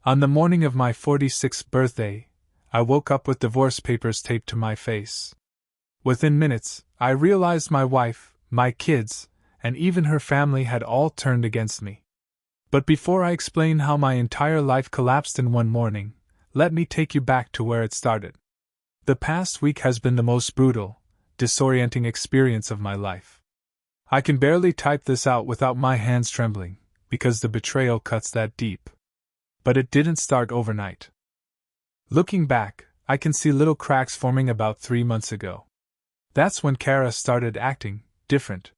On the morning of my 46th birthday, I woke up with divorce papers taped to my face. Within minutes, I realized my wife, my kids, and even her family had all turned against me. But before I explain how my entire life collapsed in one morning, let me take you back to where it started. The past week has been the most brutal, disorienting experience of my life. I can barely type this out without my hands trembling, because the betrayal cuts that deep. But it didn't start overnight. Looking back, I can see little cracks forming about 3 months ago. That's when Kara started acting different.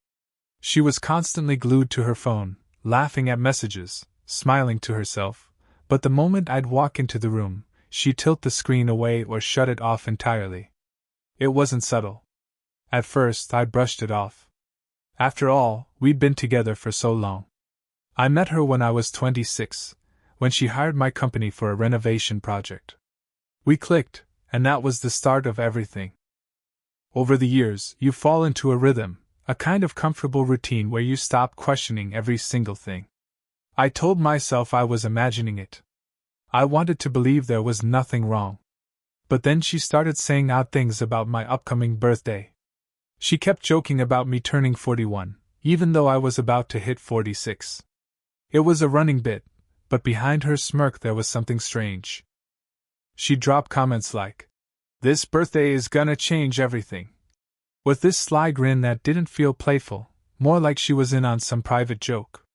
She was constantly glued to her phone, laughing at messages, smiling to herself, but the moment I'd walk into the room, she'd tilt the screen away or shut it off entirely. It wasn't subtle. At first, I brushed it off. After all, we'd been together for so long. I met her when I was 26, when she hired my company for a renovation project. We clicked, and that was the start of everything. Over the years, you fall into a rhythm, a kind of comfortable routine where you stop questioning every single thing. I told myself I was imagining it. I wanted to believe there was nothing wrong. But then she started saying odd things about my upcoming birthday. She kept joking about me turning 41, even though I was about to hit 46. It was a running bit, but behind her smirk there was something strange. She'd drop comments like, "This birthday is gonna change everything," with this sly grin that didn't feel playful, more like she was in on some private joke.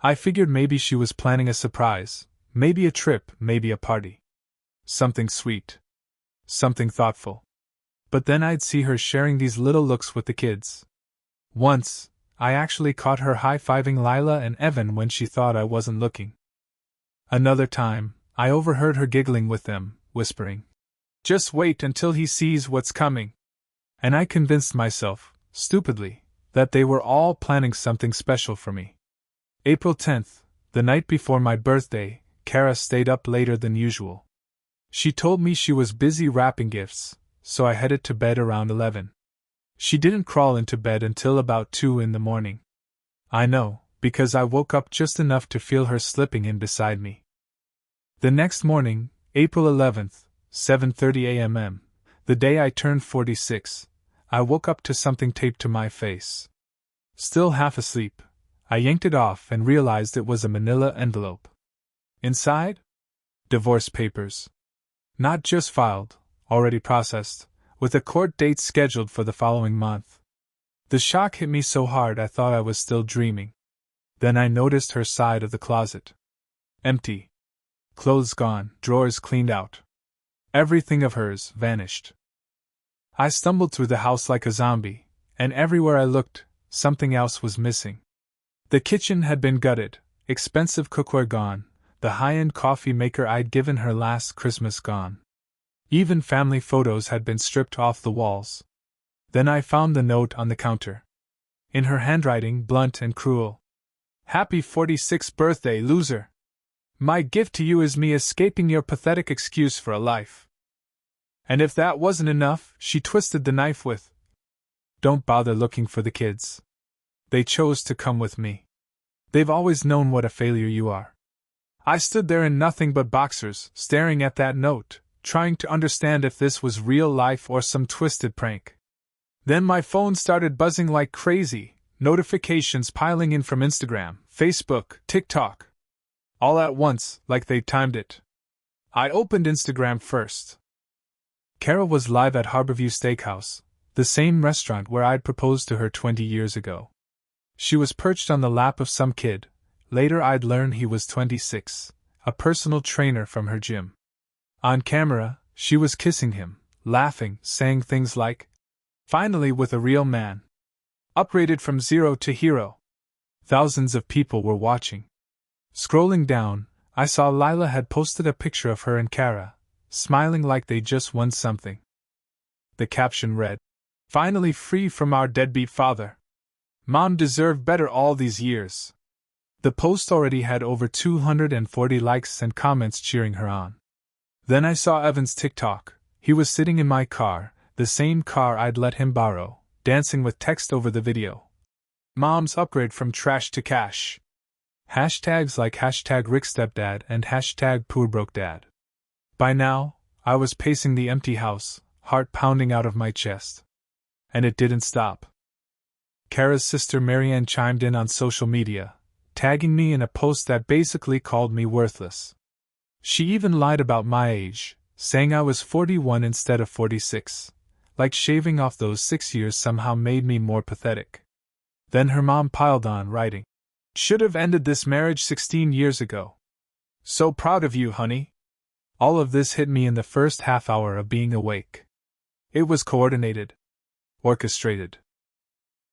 I figured maybe she was planning a surprise, maybe a trip, maybe a party. Something sweet. Something thoughtful. But then I'd see her sharing these little looks with the kids. Once, I actually caught her high-fiving Lila and Evan when she thought I wasn't looking. Another time, I overheard her giggling with them, whispering, "Just wait until he sees what's coming." And I convinced myself, stupidly, that they were all planning something special for me. April 10th, the night before my birthday, Kara stayed up later than usual. She told me she was busy wrapping gifts, so I headed to bed around 11. She didn't crawl into bed until about 2 in the morning. I know, because I woke up just enough to feel her slipping in beside me. The next morning, April 11th, 7:30 a.m., the day I turned 46, I woke up to something taped to my face. Still half asleep, I yanked it off and realized it was a manila envelope. Inside? Divorce papers. Not just filed, already processed, with a court date scheduled for the following month. The shock hit me so hard I thought I was still dreaming. Then I noticed her side of the closet. Empty. Clothes gone, drawers cleaned out. Everything of hers vanished. I stumbled through the house like a zombie, and everywhere I looked, something else was missing. The kitchen had been gutted, expensive cookware gone, the high-end coffee maker I'd given her last Christmas gone. Even family photos had been stripped off the walls. Then I found the note on the counter. In her handwriting, blunt and cruel. "Happy 46th birthday, loser! My gift to you is me escaping your pathetic excuse for a life." And if that wasn't enough, she twisted the knife with, "Don't bother looking for the kids. They chose to come with me. They've always known what a failure you are." I stood there in nothing but boxers, staring at that note, trying to understand if this was real life or some twisted prank. Then my phone started buzzing like crazy, notifications piling in from Instagram, Facebook, TikTok. All at once, like they timed it. I opened Instagram first. Kara was live at Harborview Steakhouse, the same restaurant where I'd proposed to her 20 years ago. She was perched on the lap of some kid, later I'd learn he was 26, a personal trainer from her gym. On camera, she was kissing him, laughing, saying things like, "Finally with a real man. Upgraded from zero to hero." Thousands of people were watching. Scrolling down, I saw Lila had posted a picture of her and Kara, smiling like they just won something. The caption read, "Finally free from our deadbeat father. Mom deserved better all these years." The post already had over 240 likes and comments cheering her on. Then I saw Evan's TikTok. He was sitting in my car, the same car I'd let him borrow, dancing with text over the video. "Mom's upgrade from trash to cash. Hashtags like hashtag RickStepDad and hashtag PoorBrokeDad. By now, I was pacing the empty house, heart pounding out of my chest. And it didn't stop. Kara's sister Marianne chimed in on social media, tagging me in a post that basically called me worthless. She even lied about my age, saying I was 41 instead of 46, like shaving off those 6 years somehow made me more pathetic. Then her mom piled on, writing, "Should have ended this marriage 16 years ago. So proud of you, honey." All of this hit me in the first half hour of being awake. It was coordinated. Orchestrated.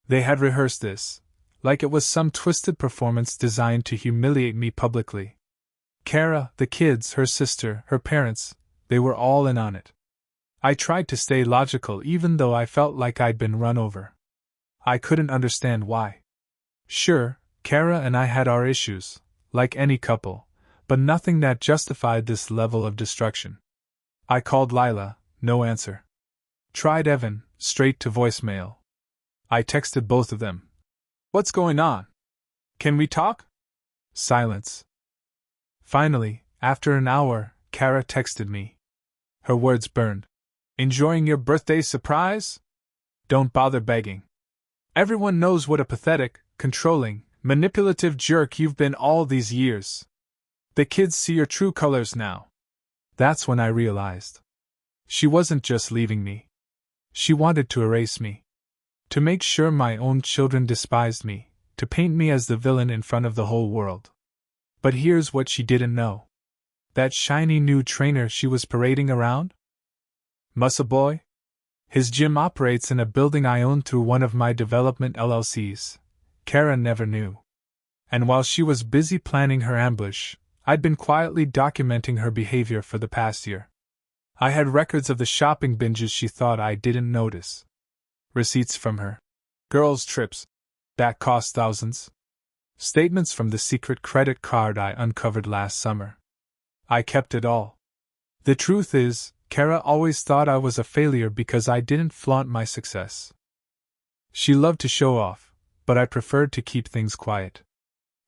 They had rehearsed this, like it was some twisted performance designed to humiliate me publicly. Kara, the kids, her sister, her parents, they were all in on it. I tried to stay logical even though I felt like I'd been run over. I couldn't understand why. Sure, Kara and I had our issues, like any couple, but nothing that justified this level of destruction. I called Lila, no answer. Tried Evan, straight to voicemail. I texted both of them. "What's going on? Can we talk?" Silence. Finally, after an hour, Kara texted me. Her words burned. "Enjoying your birthday surprise? Don't bother begging. Everyone knows what a pathetic, controlling, manipulative jerk you've been all these years. The kids see your true colors now." That's when I realized. She wasn't just leaving me. She wanted to erase me. To make sure my own children despised me, to paint me as the villain in front of the whole world. But here's what she didn't know. That shiny new trainer she was parading around? Muscle Boy? His gym operates in a building I own through one of my development LLCs. Kara never knew. And while she was busy planning her ambush, I'd been quietly documenting her behavior for the past year. I had records of the shopping binges she thought I didn't notice. Receipts from her girls' trips that cost thousands. Statements from the secret credit card I uncovered last summer. I kept it all. The truth is, Kara always thought I was a failure because I didn't flaunt my success. She loved to show off, but I preferred to keep things quiet.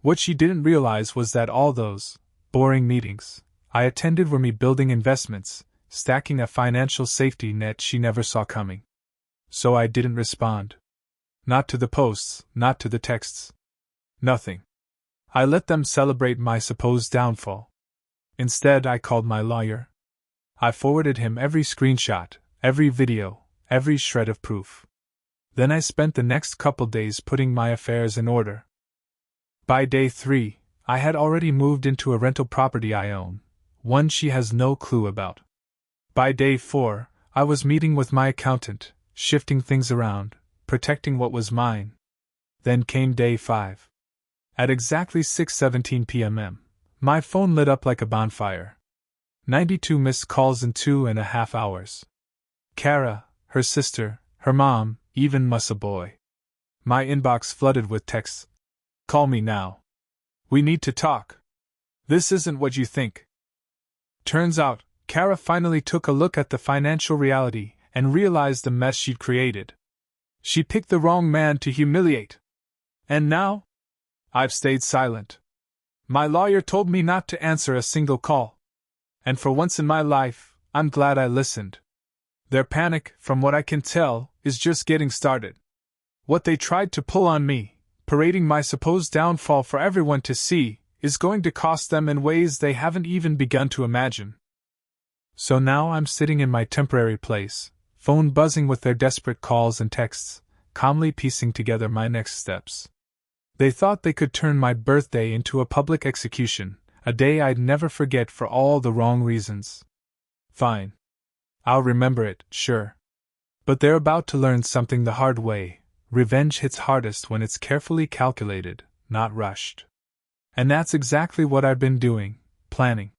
What she didn't realize was that all those boring meetings I attended were me building investments, stacking a financial safety net she never saw coming. So I didn't respond. Not to the posts, not to the texts. Nothing. I let them celebrate my supposed downfall. Instead, I called my lawyer. I forwarded him every screenshot, every video, every shred of proof. Then I spent the next couple days putting my affairs in order. By day 3, I had already moved into a rental property I own, one she has no clue about. By day 4, I was meeting with my accountant, shifting things around, protecting what was mine. Then came day 5. At exactly 6:17 p.m., my phone lit up like a bonfire. 92 missed calls in 2.5 hours. Kara, her sister, her mom, even Muscle Boy. My inbox flooded with texts. "Call me now. We need to talk. This isn't what you think." Turns out, Kara finally took a look at the financial reality and realized the mess she'd created. She picked the wrong man to humiliate. And now? I've stayed silent. My lawyer told me not to answer a single call. And for once in my life, I'm glad I listened. Their panic, from what I can tell, is just getting started. What they tried to pull on me, parading my supposed downfall for everyone to see, is going to cost them in ways they haven't even begun to imagine. So now I'm sitting in my temporary place, phone buzzing with their desperate calls and texts, calmly piecing together my next steps. They thought they could turn my birthday into a public execution, a day I'd never forget for all the wrong reasons. Fine. I'll remember it, sure. But they're about to learn something the hard way. Revenge hits hardest when it's carefully calculated, not rushed. And that's exactly what I've been doing, planning.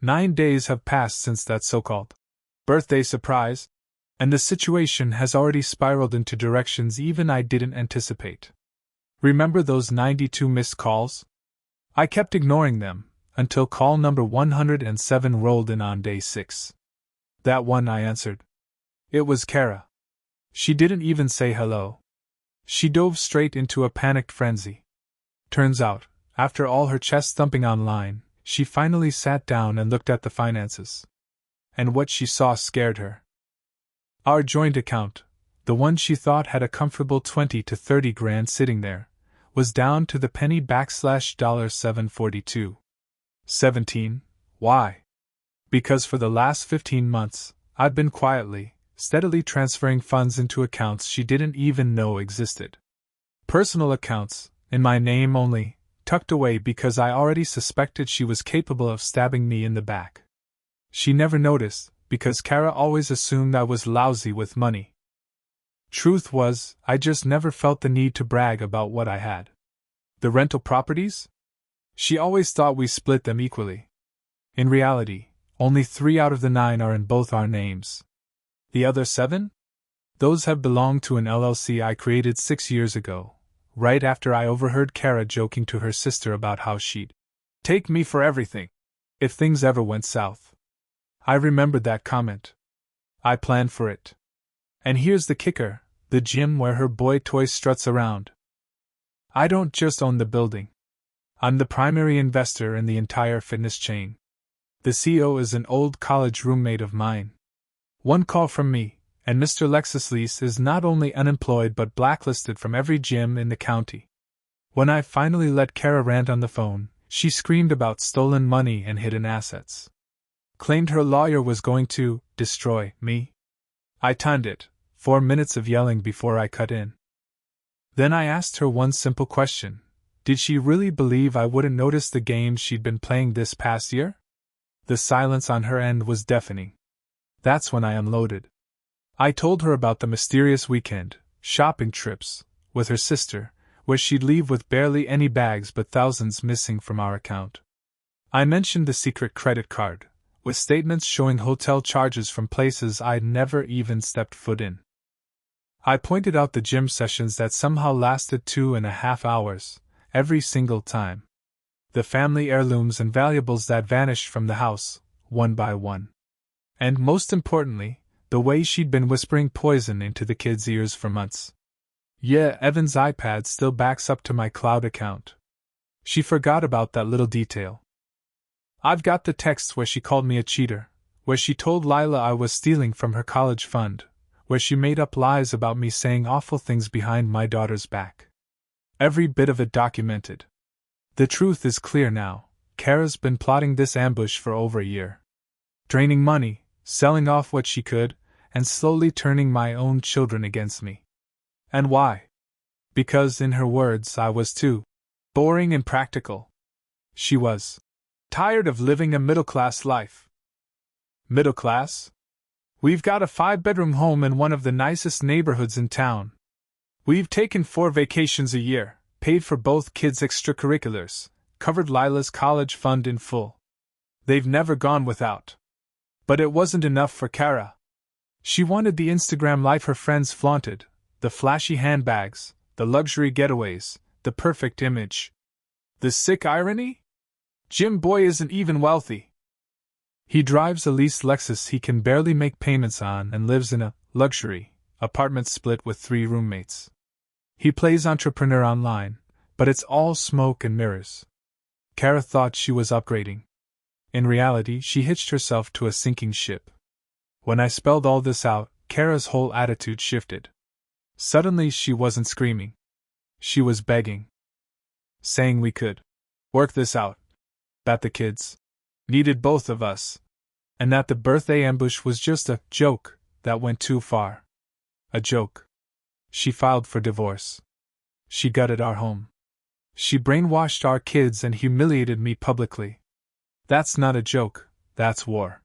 9 days have passed since that so-called birthday surprise, and the situation has already spiraled into directions even I didn't anticipate. Remember those 92 missed calls? I kept ignoring them, until call number 107 rolled in on day 6. That one I answered. It was Kara. She didn't even say hello. She dove straight into a panicked frenzy. Turns out, after all her chest thumping online, she finally sat down and looked at the finances. And what she saw scared her. Our joint account, the one she thought had a comfortable 20 to 30 grand sitting there, was down to the penny $742. 17. Why? Because for the last 15 months, I'd been quietly, steadily transferring funds into accounts she didn't even know existed. Personal accounts, in my name only, tucked away because I already suspected she was capable of stabbing me in the back. She never noticed, because Kara always assumed I was lousy with money. Truth was, I just never felt the need to brag about what I had. The rental properties? She always thought we split them equally. In reality, only 3 out of the 9 are in both our names. The other 7? Those have belonged to an LLC I created 6 years ago, right after I overheard Kara joking to her sister about how she'd take me for everything if things ever went south. I remembered that comment. I planned for it. And here's the kicker, the gym where her boy toy struts around. I don't just own the building. I'm the primary investor in the entire fitness chain. The CEO is an old college roommate of mine. One call from me, and Mr. Lexus Lease is not only unemployed but blacklisted from every gym in the county. When I finally let Kara rant on the phone, she screamed about stolen money and hidden assets. Claimed her lawyer was going to destroy me. I timed it, 4 minutes of yelling before I cut in. Then I asked her one simple question. Did she really believe I wouldn't notice the games she'd been playing this past year? The silence on her end was deafening. That's when I unloaded. I told her about the mysterious weekend, shopping trips, with her sister, where she'd leave with barely any bags but thousands missing from our account. I mentioned the secret credit card, with statements showing hotel charges from places I'd never even stepped foot in. I pointed out the gym sessions that somehow lasted 2.5 hours, every single time. The family heirlooms and valuables that vanished from the house, one by one. And most importantly, the way she'd been whispering poison into the kids' ears for months. Yeah, Evan's iPad still backs up to my cloud account. She forgot about that little detail. I've got the texts where she called me a cheater, where she told Lila I was stealing from her college fund, where she made up lies about me saying awful things behind my daughter's back. Every bit of it documented. The truth is clear now. Kara's been plotting this ambush for over a year. Draining money, selling off what she could, and slowly turning my own children against me. And why? Because, in her words, I was too boring and practical. She was tired of living a middle-class life. Middle class? We've got a 5-bedroom home in one of the nicest neighborhoods in town. We've taken 4 vacations a year, paid for both kids' extracurriculars, covered Lila's college fund in full. They've never gone without. But it wasn't enough for Kara. She wanted the Instagram life her friends flaunted, the flashy handbags, the luxury getaways, the perfect image. The sick irony? Jim Boy isn't even wealthy. He drives a leased Lexus he can barely make payments on and lives in a luxury apartment split with 3 roommates. He plays entrepreneur online, but it's all smoke and mirrors. Kara thought she was upgrading. In reality, she hitched herself to a sinking ship. When I spelled all this out, Kara's whole attitude shifted. Suddenly she wasn't screaming. She was begging. Saying we could work this out. That the kids needed both of us. And that the birthday ambush was just a joke that went too far. A joke. She filed for divorce. She gutted our home. She brainwashed our kids and humiliated me publicly. That's not a joke, that's war.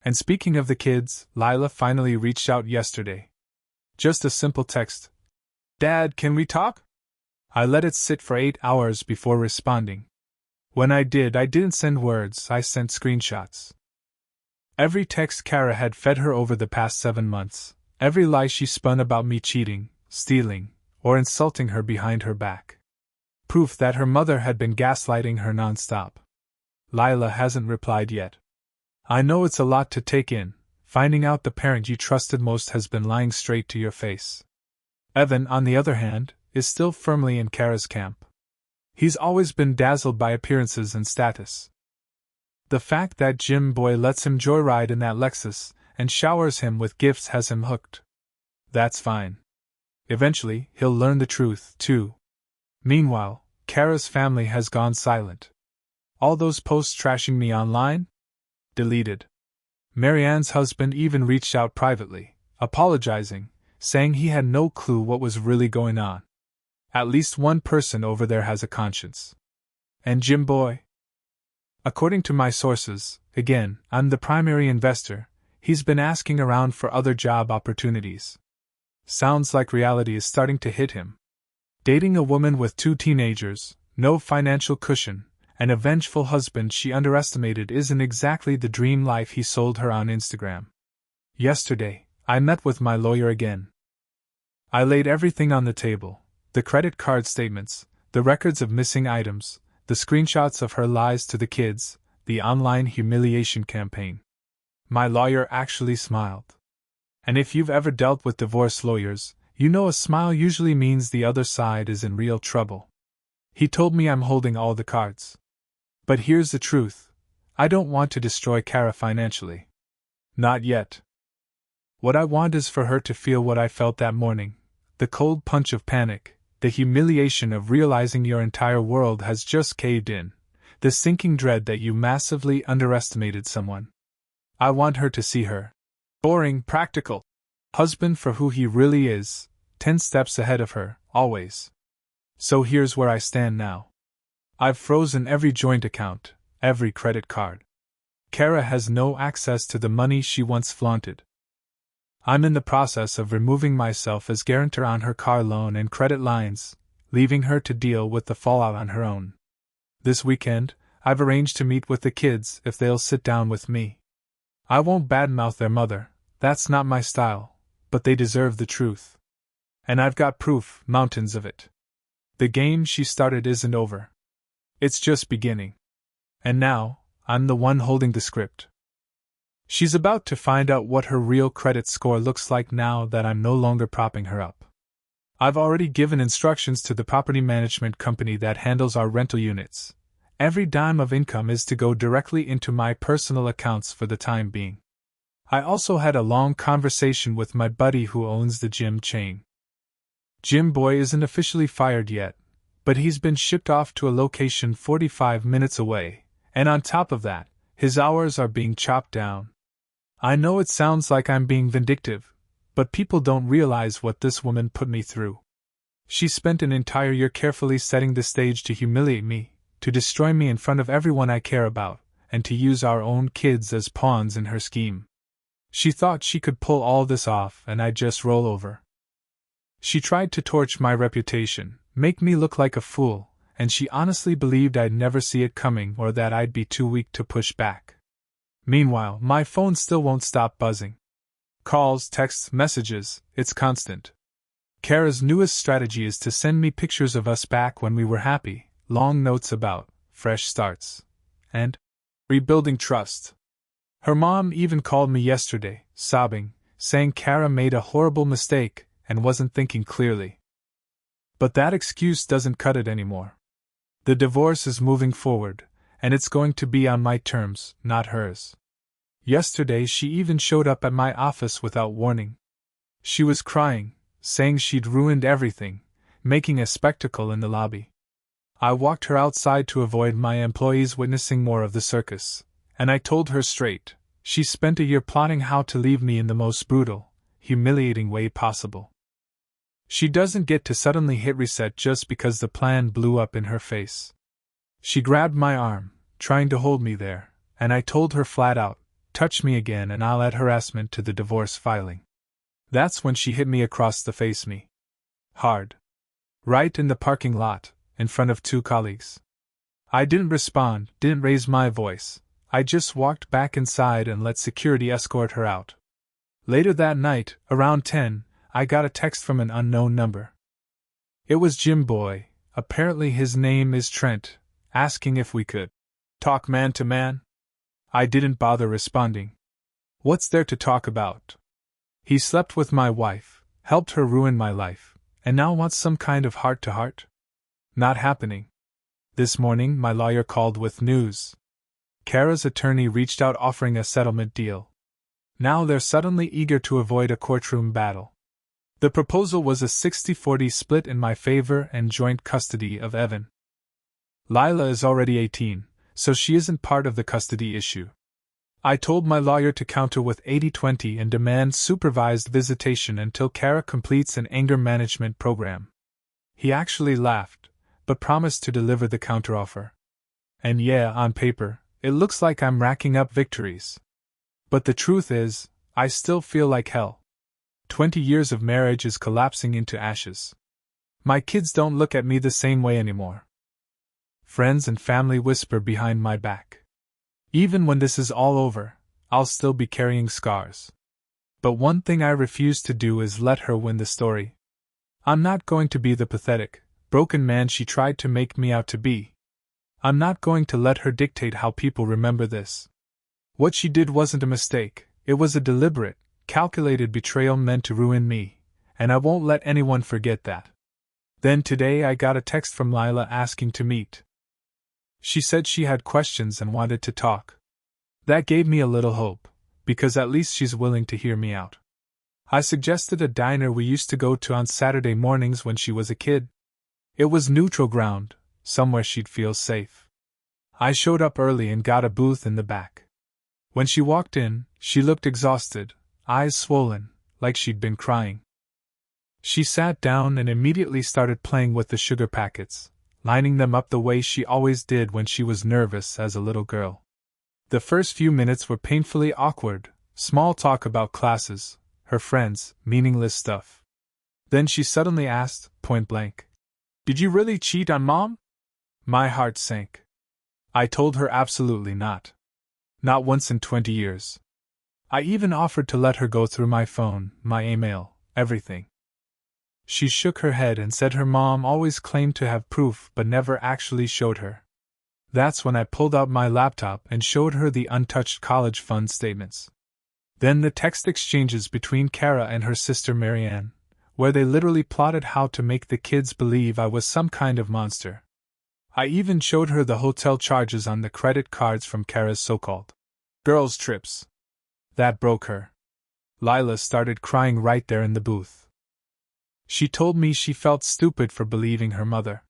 And speaking of the kids, Lila finally reached out yesterday. Just a simple text. Dad, can we talk? I let it sit for 8 hours before responding. When I didn't send words, I sent screenshots. Every text Kara had fed her over the past 7 months, every lie she spun about me cheating, stealing, or insulting her behind her back. Proof that her mother had been gaslighting her nonstop. Lila hasn't replied yet. I know it's a lot to take in, finding out the parent you trusted most has been lying straight to your face. Evan, on the other hand, is still firmly in Kara's camp. He's always been dazzled by appearances and status. The fact that Jim Boy lets him joyride in that Lexus and showers him with gifts has him hooked. That's fine. Eventually, he'll learn the truth, too. Meanwhile, Kara's family has gone silent. All those posts trashing me online? Deleted. Marianne's husband even reached out privately, apologizing, saying he had no clue what was really going on. At least one person over there has a conscience. And Jim Boy? According to my sources, again, I'm the primary investor, he's been asking around for other job opportunities. Sounds like reality is starting to hit him. Dating a woman with 2 teenagers, no financial cushion, and a vengeful husband she underestimated isn't exactly the dream life he sold her on Instagram. Yesterday, I met with my lawyer again. I laid everything on the table: the credit card statements, the records of missing items, the screenshots of her lies to the kids, the online humiliation campaign. My lawyer actually smiled. And if you've ever dealt with divorce lawyers, you know a smile usually means the other side is in real trouble. He told me I'm holding all the cards. But here's the truth: I don't want to destroy Kara financially. Not yet. What I want is for her to feel what I felt that morning: the cold punch of panic, the humiliation of realizing your entire world has just caved in, the sinking dread that you massively underestimated someone. I want her to see her boring, practical husband for who he really is, 10 steps ahead of her, always. So here's where I stand now. I've frozen every joint account, every credit card. Kara has no access to the money she once flaunted. I'm in the process of removing myself as guarantor on her car loan and credit lines, leaving her to deal with the fallout on her own. This weekend, I've arranged to meet with the kids if they'll sit down with me. I won't badmouth their mother, that's not my style, but they deserve the truth. And I've got proof, mountains of it. The game she started isn't over. It's just beginning. And now, I'm the one holding the script. She's about to find out what her real credit score looks like now that I'm no longer propping her up. I've already given instructions to the property management company that handles our rental units. Every dime of income is to go directly into my personal accounts for the time being. I also had a long conversation with my buddy who owns the gym chain. Jim Boy isn't officially fired yet, but he's been shipped off to a location 45 minutes away, and on top of that, his hours are being chopped down. I know it sounds like I'm being vindictive, but people don't realize what this woman put me through. She spent an entire year carefully setting the stage to humiliate me, to destroy me in front of everyone I care about, and to use our own kids as pawns in her scheme. She thought she could pull all this off and I'd just roll over. She tried to torch my reputation, make me look like a fool, and she honestly believed I'd never see it coming or that I'd be too weak to push back. Meanwhile, my phone still won't stop buzzing. Calls, texts, messages, it's constant. Kara's newest strategy is to send me pictures of us back when we were happy, long notes about fresh starts and rebuilding trust. Her mom even called me yesterday, sobbing, saying Kara made a horrible mistake and wasn't thinking clearly. But that excuse doesn't cut it anymore. The divorce is moving forward, and it's going to be on my terms, not hers. Yesterday she even showed up at my office without warning. She was crying, saying she'd ruined everything, making a spectacle in the lobby. I walked her outside to avoid my employees witnessing more of the circus, and I told her straight, she spent a year plotting how to leave me in the most brutal, humiliating way possible. She doesn't get to suddenly hit reset just because the plan blew up in her face. She grabbed my arm, trying to hold me there, and I told her flat out, touch me again and I'll add harassment to the divorce filing. That's when she hit me across the face, me. Hard. Right in the parking lot, in front of 2 colleagues. I didn't respond, didn't raise my voice. I just walked back inside and let security escort her out. Later that night, around 10, I got a text from an unknown number. It was Jim Boy, apparently his name is Trent, asking if we could talk man to man. I didn't bother responding. What's there to talk about? He slept with my wife, helped her ruin my life, and now wants some kind of heart-to-heart? Not happening. This morning, my lawyer called with news. Kara's attorney reached out offering a settlement deal. Now they're suddenly eager to avoid a courtroom battle. The proposal was a 60-40 split in my favor and joint custody of Evan. Lila is already 18, so she isn't part of the custody issue. I told my lawyer to counter with 80-20 and demand supervised visitation until Kara completes an anger management program. He actually laughed, but promised to deliver the counteroffer. And yeah, on paper, it looks like I'm racking up victories. But the truth is, I still feel like hell. 20 years of marriage is collapsing into ashes. My kids don't look at me the same way anymore. Friends and family whisper behind my back. Even when this is all over, I'll still be carrying scars. But one thing I refuse to do is let her win the story. I'm not going to be the pathetic, broken man she tried to make me out to be. I'm not going to let her dictate how people remember this. What she did wasn't a mistake, it was a deliberate, calculated betrayal meant to ruin me, and I won't let anyone forget that. Then today I got a text from Lila asking to meet. She said she had questions and wanted to talk. That gave me a little hope, because at least she's willing to hear me out. I suggested a diner we used to go to on Saturday mornings when she was a kid. It was neutral ground, somewhere she'd feel safe. I showed up early and got a booth in the back. When she walked in, she looked exhausted, eyes swollen, like she'd been crying. She sat down and immediately started playing with the sugar packets, lining them up the way she always did when she was nervous as a little girl. The first few minutes were painfully awkward, small talk about classes, her friends, meaningless stuff. Then she suddenly asked, point blank, "Did you really cheat on Mom?" My heart sank. I told her absolutely not. Not once in 20 years. I even offered to let her go through my phone, my email, everything. She shook her head and said her mom always claimed to have proof but never actually showed her. That's when I pulled out my laptop and showed her the untouched college fund statements. Then the text exchanges between Kara and her sister Marianne, where they literally plotted how to make the kids believe I was some kind of monster. I even showed her the hotel charges on the credit cards from Kara's so-called girls' trips. That broke her. Lila started crying right there in the booth. She told me she felt stupid for believing her mother.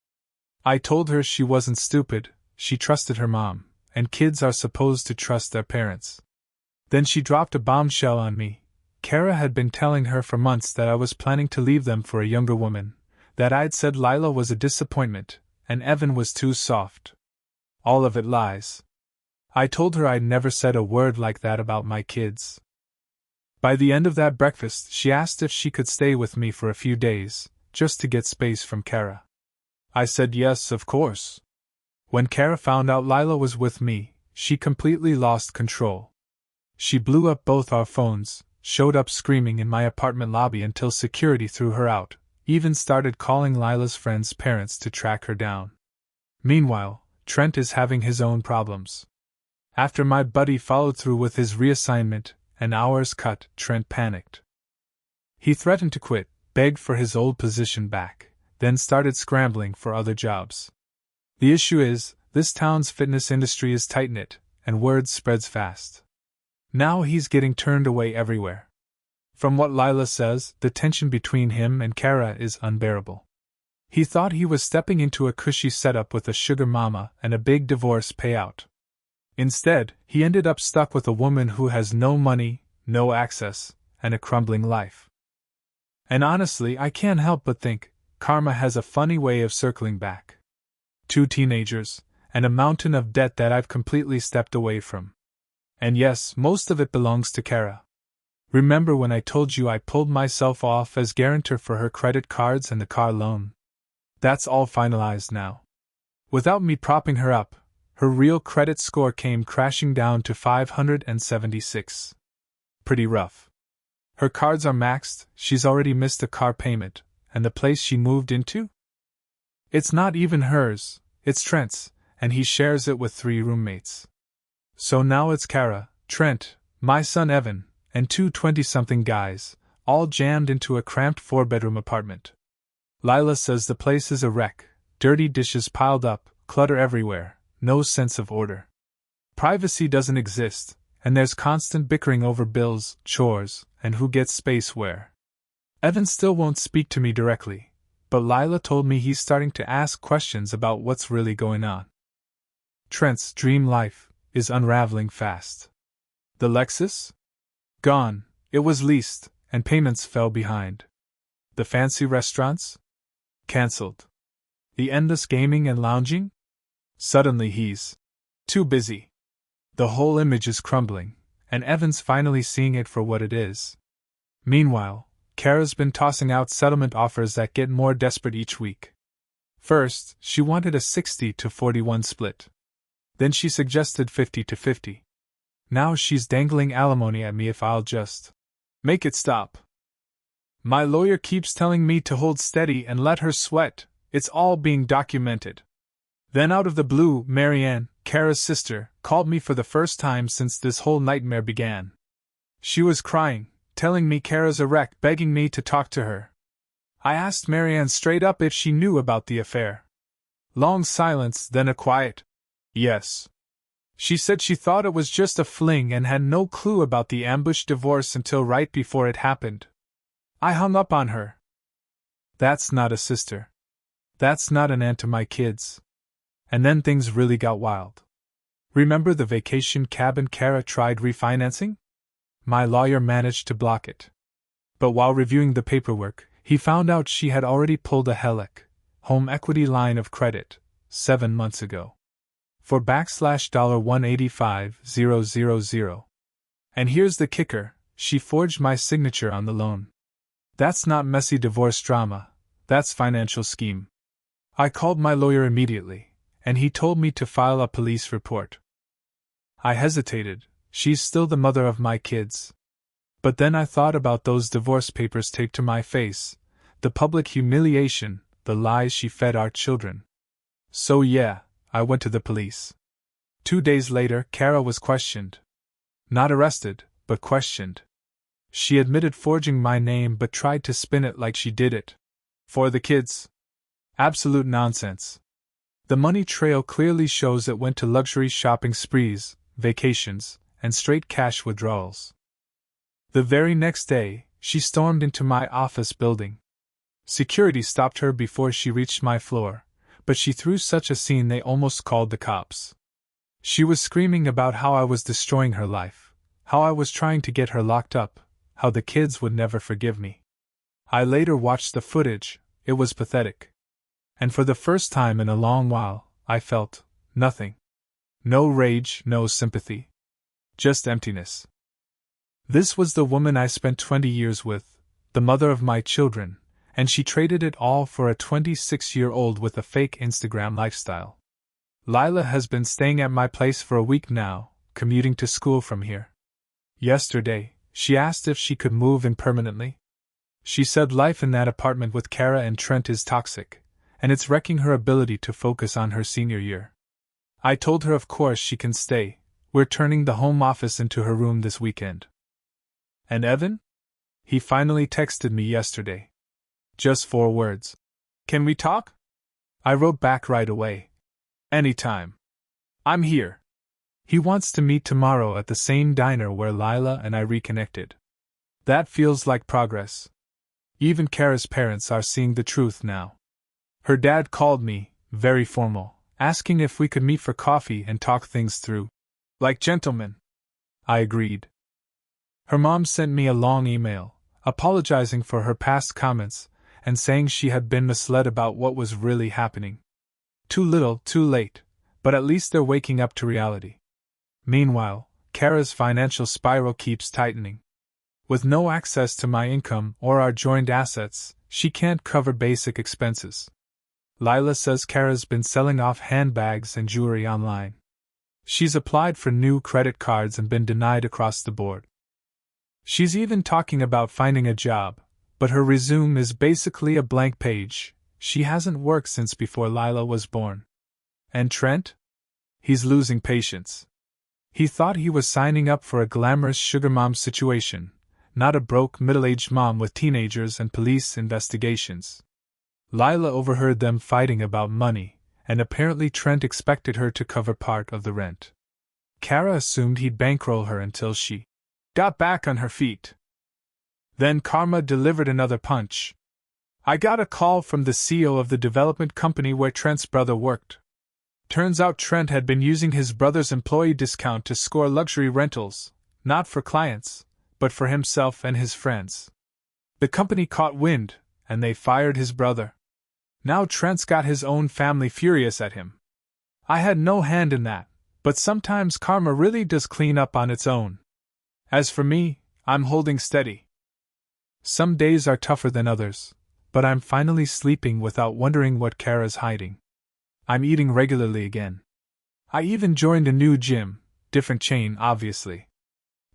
I told her she wasn't stupid, she trusted her mom, and kids are supposed to trust their parents. Then she dropped a bombshell on me. Kara had been telling her for months that I was planning to leave them for a younger woman, that I'd said Lila was a disappointment, and Evan was too soft. All of it lies. I told her I'd never said a word like that about my kids. By the end of that breakfast, she asked if she could stay with me for a few days, just to get space from Kara. I said yes, of course. When Kara found out Lila was with me, she completely lost control. She blew up both our phones, showed up screaming in my apartment lobby until security threw her out, even started calling Lila's friends' parents to track her down. Meanwhile, Trent is having his own problems. After my buddy followed through with his reassignment, and hours cut, Trent panicked. He threatened to quit, begged for his old position back, then started scrambling for other jobs. The issue is, this town's fitness industry is tight-knit, and word spreads fast. Now he's getting turned away everywhere. From what Lila says, the tension between him and Kara is unbearable. He thought he was stepping into a cushy setup with a sugar mama and a big divorce payout. Instead, he ended up stuck with a woman who has no money, no access, and a crumbling life. And honestly, I can't help but think, karma has a funny way of circling back. 2 teenagers, and a mountain of debt that I've completely stepped away from. And yes, most of it belongs to Kara. Remember when I told you I pulled myself off as guarantor for her credit cards and the car loan? That's all finalized now. Without me propping her up, her real credit score came crashing down to 576. Pretty rough. Her cards are maxed, she's already missed a car payment, and the place she moved into? It's not even hers, it's Trent's, and he shares it with 3 roommates. So now it's Kara, Trent, my son Evan, and 2 20-something guys, all jammed into a cramped 4-bedroom apartment. Lila says the place is a wreck, dirty dishes piled up, clutter everywhere, no sense of order. Privacy doesn't exist, and there's constant bickering over bills, chores, and who gets space where. Evan still won't speak to me directly, but Lila told me he's starting to ask questions about what's really going on. Trent's dream life is unraveling fast. The Lexus? Gone, it was leased, and payments fell behind. The fancy restaurants? Cancelled. The endless gaming and lounging? Suddenly he's too busy. The whole image is crumbling, and Evan's finally seeing it for what it is. Meanwhile, Kara's been tossing out settlement offers that get more desperate each week. First, she wanted a 60-41 split. Then she suggested 50-50. Now she's dangling alimony at me if I'll just make it stop. My lawyer keeps telling me to hold steady and let her sweat. It's all being documented. Then out of the blue, Marianne, Kara's sister, called me for the first time since this whole nightmare began. She was crying, telling me Kara's a wreck, begging me to talk to her. I asked Marianne straight up if she knew about the affair. Long silence, then a quiet, yes. She said she thought it was just a fling and had no clue about the ambush divorce until right before it happened. I hung up on her. That's not a sister. That's not an aunt to my kids. And then things really got wild. Remember the vacation cabin Kara tried refinancing? My lawyer managed to block it. But while reviewing the paperwork, he found out she had already pulled a HELOC, home equity line of credit, 7 months ago. For $185,000. And here's the kicker, she forged my signature on the loan. That's not messy divorce drama, that's financial scheme. I called my lawyer immediately, and he told me to file a police report. I hesitated, she's still the mother of my kids. But then I thought about those divorce papers taped to my face, the public humiliation, the lies she fed our children. So yeah, I went to the police. 2 days later, Kara was questioned. Not arrested, but questioned. She admitted forging my name but tried to spin it like she did it for the kids. Absolute nonsense. The money trail clearly shows it went to luxury shopping sprees, vacations, and straight cash withdrawals. The very next day, she stormed into my office building. Security stopped her before she reached my floor, but she threw such a scene they almost called the cops. She was screaming about how I was destroying her life, how I was trying to get her locked up, how the kids would never forgive me. I later watched the footage, it was pathetic. And for the first time in a long while, I felt nothing. No rage, no sympathy. Just emptiness. This was the woman I spent 20 years with, the mother of my children, and she traded it all for a 26-year-old with a fake Instagram lifestyle. Lila has been staying at my place for a week now, commuting to school from here. Yesterday, she asked if she could move in permanently. She said life in that apartment with Kara and Trent is toxic, and it's wrecking her ability to focus on her senior year. I told her of course she can stay, we're turning the home office into her room this weekend. And Evan? He finally texted me yesterday. Just 4 words. Can we talk? I wrote back right away. Anytime. I'm here. He wants to meet tomorrow at the same diner where Lila and I reconnected. That feels like progress. Even Kara's parents are seeing the truth now. Her dad called me, very formal, asking if we could meet for coffee and talk things through. Like gentlemen. I agreed. Her mom sent me a long email, apologizing for her past comments, and saying she had been misled about what was really happening. Too little, too late, but at least they're waking up to reality. Meanwhile, Kara's financial spiral keeps tightening. With no access to my income or our joint assets, she can't cover basic expenses. Lila says Kara's been selling off handbags and jewelry online. She's applied for new credit cards and been denied across the board. She's even talking about finding a job, but her resume is basically a blank page. She hasn't worked since before Lila was born. And Trent? He's losing patience. He thought he was signing up for a glamorous sugar mom situation, not a broke middle-aged mom with teenagers and police investigations. Lila overheard them fighting about money, and apparently Trent expected her to cover part of the rent. Kara assumed he'd bankroll her until she got back on her feet. Then Karma delivered another punch. I got a call from the CEO of the development company where Trent's brother worked. Turns out Trent had been using his brother's employee discount to score luxury rentals, not for clients, but for himself and his friends. The company caught wind, and they fired his brother. Now Trent's got his own family furious at him. I had no hand in that, but sometimes karma really does clean up on its own. As for me, I'm holding steady. Some days are tougher than others, but I'm finally sleeping without wondering what Kara's hiding. I'm eating regularly again. I even joined a new gym, different chain obviously.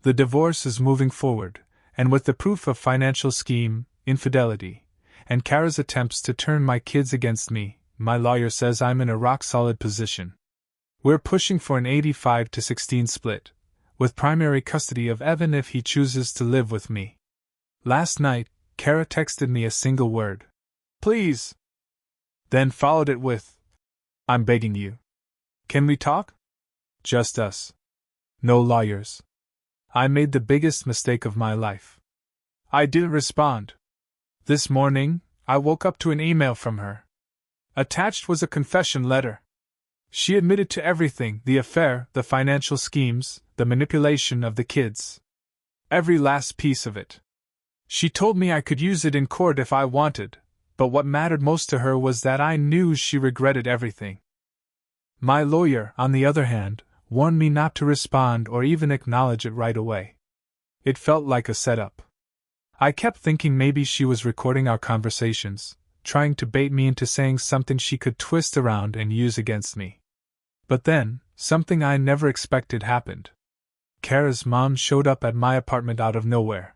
The divorce is moving forward, and with the proof of financial scheme, infidelity, and Kara's attempts to turn my kids against me, my lawyer says I'm in a rock-solid position. We're pushing for an 85-16 split, with primary custody of Evan if he chooses to live with me. Last night, Kara texted me a single word. Please. Then followed it with, I'm begging you. Can we talk? Just us. No lawyers. I made the biggest mistake of my life. I didn't respond. This morning, I woke up to an email from her. Attached was a confession letter. She admitted to everything, the affair, the financial schemes, the manipulation of the kids. Every last piece of it. She told me I could use it in court if I wanted, but what mattered most to her was that I knew she regretted everything. My lawyer, on the other hand, warned me not to respond or even acknowledge it right away. It felt like a setup. I kept thinking maybe she was recording our conversations, trying to bait me into saying something she could twist around and use against me. But then, something I never expected happened. Kara's mom showed up at my apartment out of nowhere.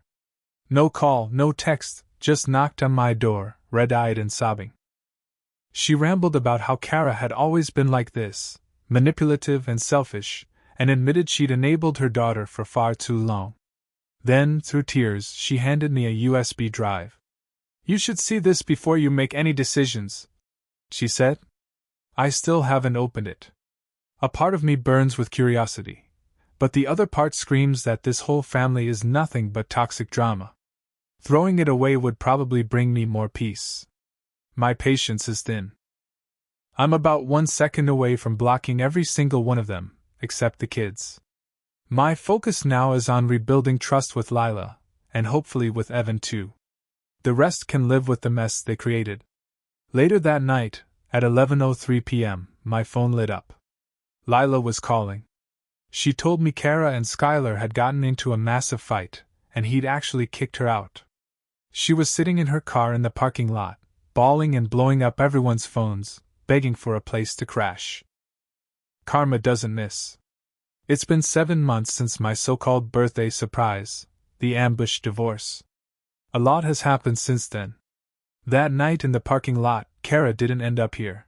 No call, no text, just knocked on my door, red-eyed and sobbing. She rambled about how Kara had always been like this, manipulative and selfish, and admitted she'd enabled her daughter for far too long. Then, through tears, she handed me a USB drive. You should see this before you make any decisions, she said. I still haven't opened it. A part of me burns with curiosity, but the other part screams that this whole family is nothing but toxic drama. Throwing it away would probably bring me more peace. My patience is thin. I'm about 1 second away from blocking every single one of them, except the kids. My focus now is on rebuilding trust with Lila, and hopefully with Evan too. The rest can live with the mess they created. Later that night, at 11:03 p.m., my phone lit up. Lila was calling. She told me Kara and Skylar had gotten into a massive fight, and he'd actually kicked her out. She was sitting in her car in the parking lot, bawling and blowing up everyone's phones, begging for a place to crash. Karma doesn't miss. It's been 7 months since my so-called birthday surprise, the ambush divorce. A lot has happened since then. That night in the parking lot, Kara didn't end up here.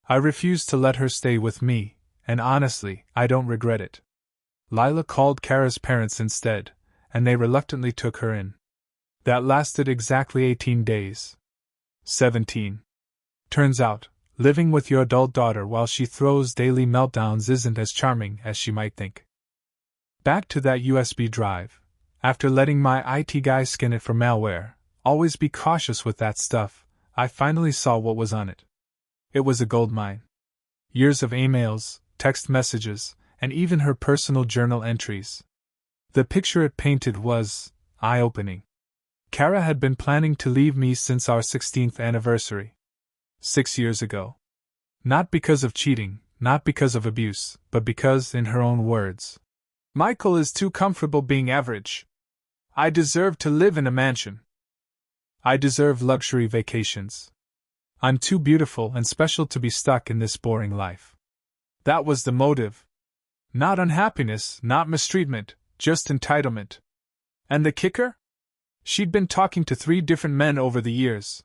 I refused to let her stay with me, and honestly, I don't regret it. Lila called Kara's parents instead, and they reluctantly took her in. That lasted exactly 18 days. 17. Turns out, living with your adult daughter while she throws daily meltdowns isn't as charming as she might think. Back to that USB drive. After letting my IT guy scan it for malware, always be cautious with that stuff, I finally saw what was on it. It was a goldmine. Years of emails, text messages, and even her personal journal entries. The picture it painted was eye-opening. Kara had been planning to leave me since our 16th anniversary. 6 years ago. Not because of cheating, not because of abuse, but because, in her own words, Michael is too comfortable being average. I deserve to live in a mansion. I deserve luxury vacations. I'm too beautiful and special to be stuck in this boring life. That was the motive. Not unhappiness, not mistreatment, just entitlement. And the kicker? She'd been talking to 3 different men over the years.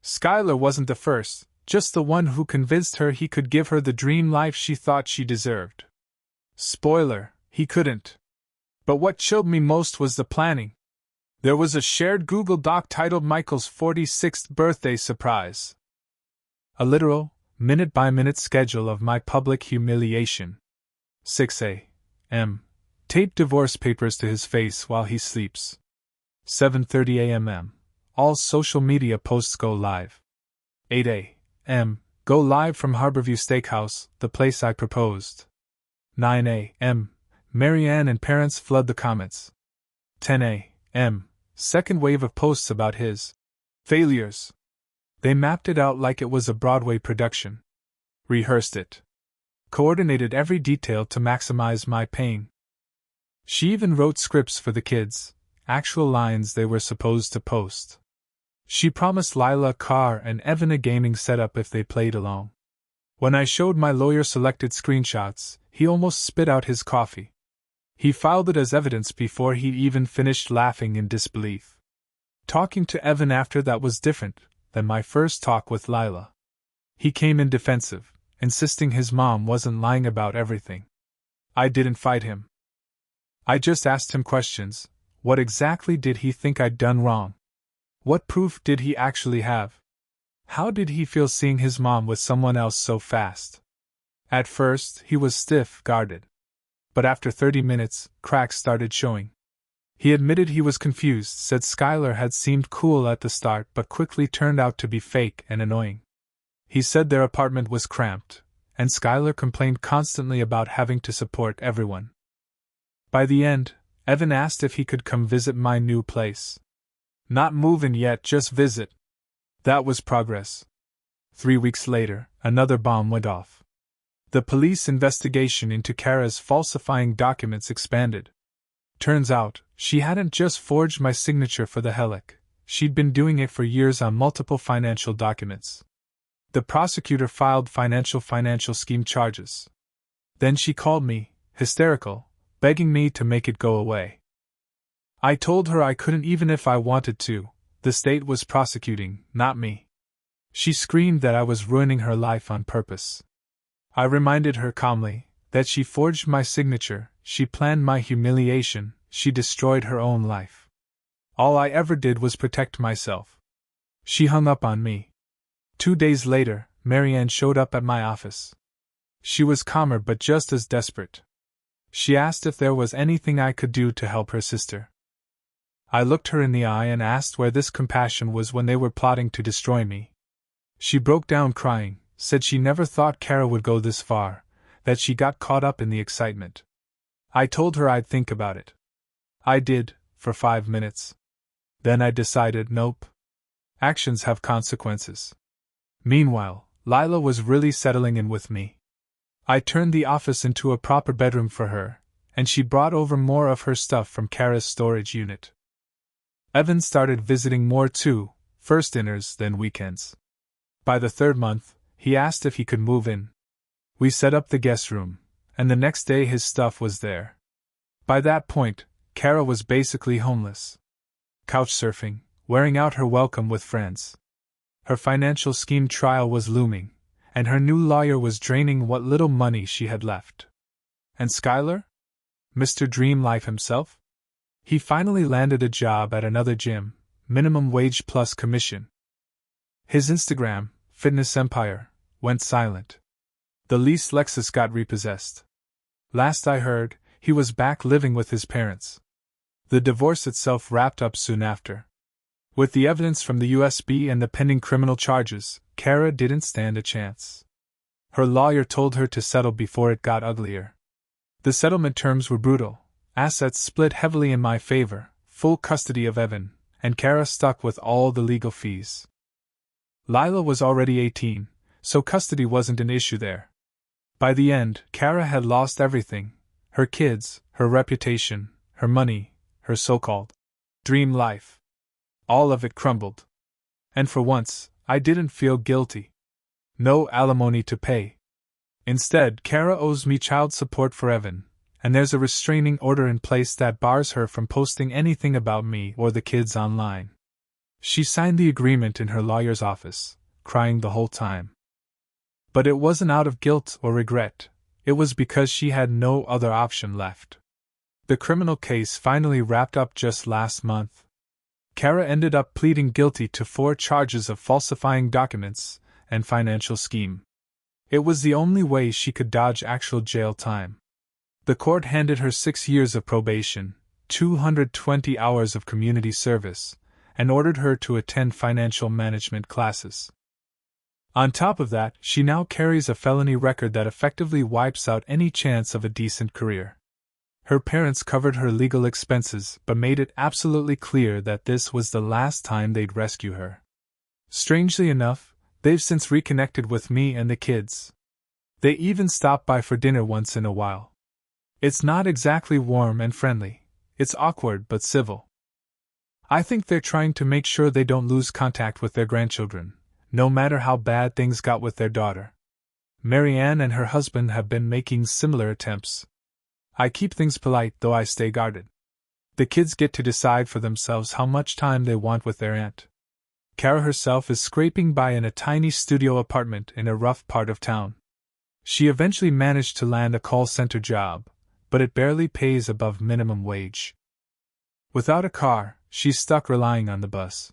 Skylar wasn't the first, just the one who convinced her he could give her the dream life she thought she deserved. Spoiler, he couldn't. But what chilled me most was the planning. There was a shared Google Doc titled Michael's 46th birthday surprise. A literal, minute-by-minute schedule of my public humiliation. 6 a.m. Tape divorce papers to his face while he sleeps. 7:30 a.m. All social media posts go live. 8 a.m. Go live from Harborview Steakhouse, the place I proposed. 9 a.m. Marianne and parents flood the comments. 10 a.m. Second wave of posts about his failures. They mapped it out like it was a Broadway production. Rehearsed it. Coordinated every detail to maximize my pain. She even wrote scripts for the kids, actual lines they were supposed to post. She promised Lila a car and Evan a gaming setup if they played along. When I showed my lawyer selected screenshots, he almost spit out his coffee. He filed it as evidence before he even finished laughing in disbelief. Talking to Evan after that was different than my first talk with Lila. He came in defensive, insisting his mom wasn't lying about everything. I didn't fight him. I just asked him questions. What exactly did he think I'd done wrong? What proof did he actually have? How did he feel seeing his mom with someone else so fast? At first, he was stiff-guarded. But after 30 minutes, cracks started showing. He admitted he was confused, said Skylar had seemed cool at the start but quickly turned out to be fake and annoying. He said their apartment was cramped, and Skylar complained constantly about having to support everyone. By the end, Evan asked if he could come visit my new place. Not move in yet, just visit. That was progress. 3 weeks later, another bomb went off. The police investigation into Kara's falsifying documents expanded. Turns out, she hadn't just forged my signature for the Helic, she'd been doing it for years on multiple financial documents. The prosecutor filed financial scheme charges. Then she called me, hysterical, begging me to make it go away. I told her I couldn't even if I wanted to, the state was prosecuting, not me. She screamed that I was ruining her life on purpose. I reminded her calmly that she forged my signature, she planned my humiliation, she destroyed her own life. All I ever did was protect myself. She hung up on me. 2 days later, Marianne showed up at my office. She was calmer but just as desperate. She asked if there was anything I could do to help her sister. I looked her in the eye and asked where this compassion was when they were plotting to destroy me. She broke down crying, said she never thought Kara would go this far, that she got caught up in the excitement. I told her I'd think about it. I did, for 5 minutes. Then I decided nope. Actions have consequences. Meanwhile, Lila was really settling in with me. I turned the office into a proper bedroom for her, and she brought over more of her stuff from Kara's storage unit. Evan started visiting more too, first dinners, then weekends. By the 3rd month, he asked if he could move in. We set up the guest room, and the next day his stuff was there. By that point, Kara was basically homeless. Couch surfing, wearing out her welcome with friends. Her financial scheme trial was looming, and her new lawyer was draining what little money she had left. And Skylar? Mr. Dream Life himself? He finally landed a job at another gym, minimum wage plus commission. His Instagram, fitness empire, went silent. The leased Lexus got repossessed. Last I heard, he was back living with his parents. The divorce itself wrapped up soon after. With the evidence from the USB and the pending criminal charges, Kara didn't stand a chance. Her lawyer told her to settle before it got uglier. The settlement terms were brutal. Assets split heavily in my favor, full custody of Evan, and Kara stuck with all the legal fees. Lila was already 18, so custody wasn't an issue there. By the end, Kara had lost everything: her kids, her reputation, her money, her so-called dream life. All of it crumbled. And for once, I didn't feel guilty. No alimony to pay. Instead, Kara owes me child support for Evan, and there's a restraining order in place that bars her from posting anything about me or the kids online. She signed the agreement in her lawyer's office, crying the whole time. But it wasn't out of guilt or regret, it was because she had no other option left. The criminal case finally wrapped up just last month. Kara ended up pleading guilty to 4 charges of falsifying documents and financial scheme. It was the only way she could dodge actual jail time. The court handed her 6 years of probation, 220 hours of community service, and ordered her to attend financial management classes. On top of that, she now carries a felony record that effectively wipes out any chance of a decent career. Her parents covered her legal expenses but made it absolutely clear that this was the last time they'd rescue her. Strangely enough, they've since reconnected with me and the kids. They even stop by for dinner once in a while. It's not exactly warm and friendly, it's awkward but civil. I think they're trying to make sure they don't lose contact with their grandchildren, no matter how bad things got with their daughter. Marianne and her husband have been making similar attempts. I keep things polite, though I stay guarded. The kids get to decide for themselves how much time they want with their aunt. Kara herself is scraping by in a tiny studio apartment in a rough part of town. She eventually managed to land a call center job, but it barely pays above minimum wage. Without a car, she's stuck relying on the bus.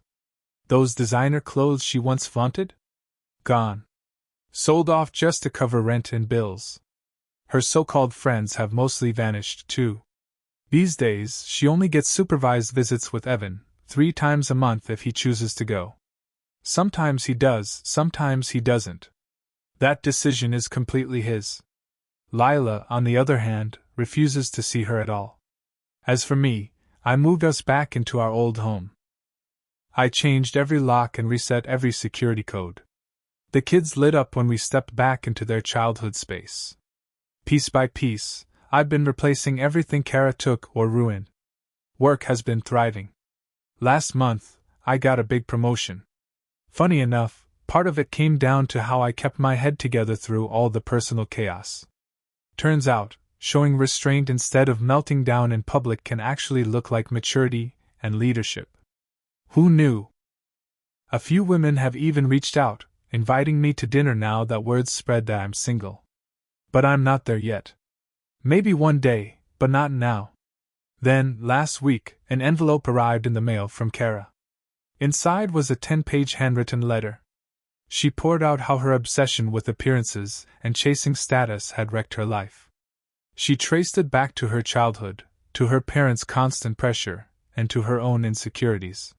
Those designer clothes she once flaunted? Gone. Sold off just to cover rent and bills. Her so-called friends have mostly vanished, too. These days, she only gets supervised visits with Evan, 3 times a month if he chooses to go. Sometimes he does, sometimes he doesn't. That decision is completely his. Lila, on the other hand, refuses to see her at all. As for me, I moved us back into our old home. I changed every lock and reset every security code. The kids lit up when we stepped back into their childhood space. Piece by piece, I've been replacing everything Kara took or ruined. Work has been thriving. Last month, I got a big promotion. Funny enough, part of it came down to how I kept my head together through all the personal chaos. Turns out, showing restraint instead of melting down in public can actually look like maturity and leadership. Who knew? A few women have even reached out, inviting me to dinner now that word's spread that I'm single. But I'm not there yet. Maybe one day, but not now. Then, last week, an envelope arrived in the mail from Kara. Inside was a 10-page handwritten letter. She poured out how her obsession with appearances and chasing status had wrecked her life. She traced it back to her childhood, to her parents' constant pressure, and to her own insecurities.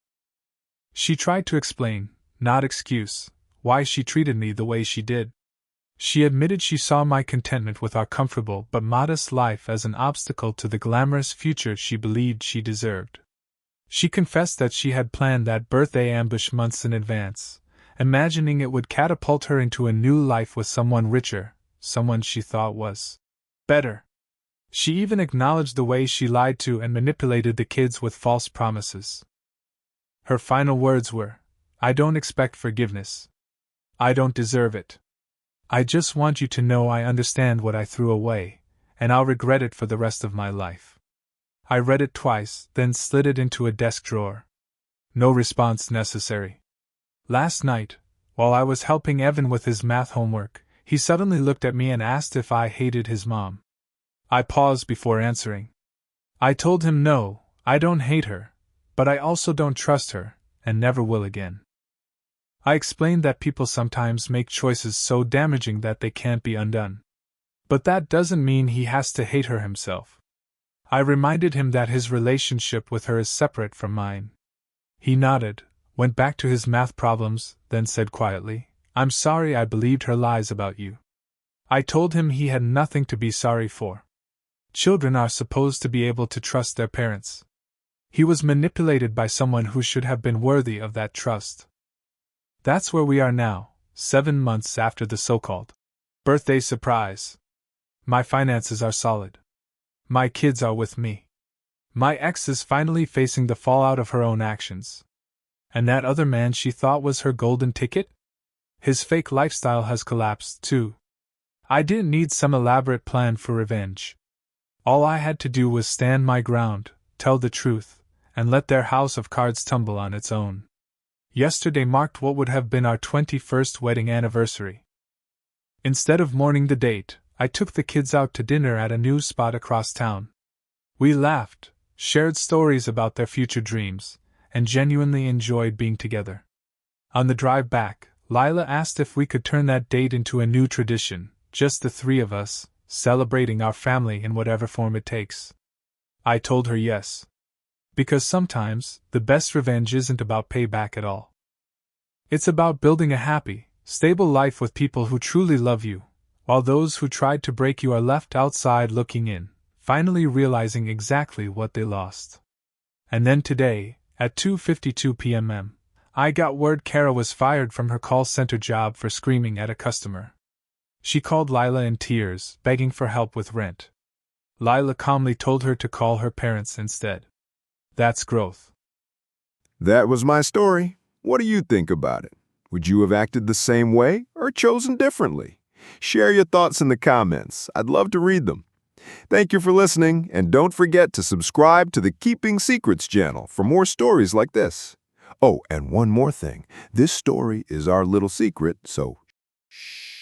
She tried to explain, not excuse, why she treated me the way she did. She admitted she saw my contentment with our comfortable but modest life as an obstacle to the glamorous future she believed she deserved. She confessed that she had planned that birthday ambush months in advance, imagining it would catapult her into a new life with someone richer, someone she thought was better. She even acknowledged the way she lied to and manipulated the kids with false promises. Her final words were, "I don't expect forgiveness. I don't deserve it. I just want you to know I understand what I threw away, and I'll regret it for the rest of my life." I read it twice, then slid it into a desk drawer. No response necessary. Last night, while I was helping Evan with his math homework, he suddenly looked at me and asked if I hated his mom. I paused before answering. I told him no, I don't hate her, but I also don't trust her, and never will again. I explained that people sometimes make choices so damaging that they can't be undone. But that doesn't mean he has to hate her himself. I reminded him that his relationship with her is separate from mine. He nodded, went back to his math problems, then said quietly, "I'm sorry I believed her lies about you." I told him he had nothing to be sorry for. Children are supposed to be able to trust their parents. He was manipulated by someone who should have been worthy of that trust. That's where we are now, 7 months after the so-called birthday surprise. My finances are solid. My kids are with me. My ex is finally facing the fallout of her own actions. And that other man she thought was her golden ticket? His fake lifestyle has collapsed, too. I didn't need some elaborate plan for revenge. All I had to do was stand my ground, tell the truth, and let their house of cards tumble on its own. Yesterday marked what would have been our 21st wedding anniversary. Instead of mourning the date, I took the kids out to dinner at a new spot across town. We laughed, shared stories about their future dreams, and genuinely enjoyed being together. On the drive back, Lila asked if we could turn that date into a new tradition, just the three of us, celebrating our family in whatever form it takes. I told her yes. Because sometimes, the best revenge isn't about payback at all. It's about building a happy, stable life with people who truly love you, while those who tried to break you are left outside looking in, finally realizing exactly what they lost. And then today, at 2:52 p.m., I got word Kara was fired from her call center job for screaming at a customer. She called Lila in tears, begging for help with rent. Lila calmly told her to call her parents instead. That's growth. That was my story. What do you think about it? Would you have acted the same way or chosen differently? Share your thoughts in the comments. I'd love to read them. Thank you for listening, and don't forget to subscribe to the Keeping Secrets channel for more stories like this. Oh, and one more thing. This story is our little secret, so shh.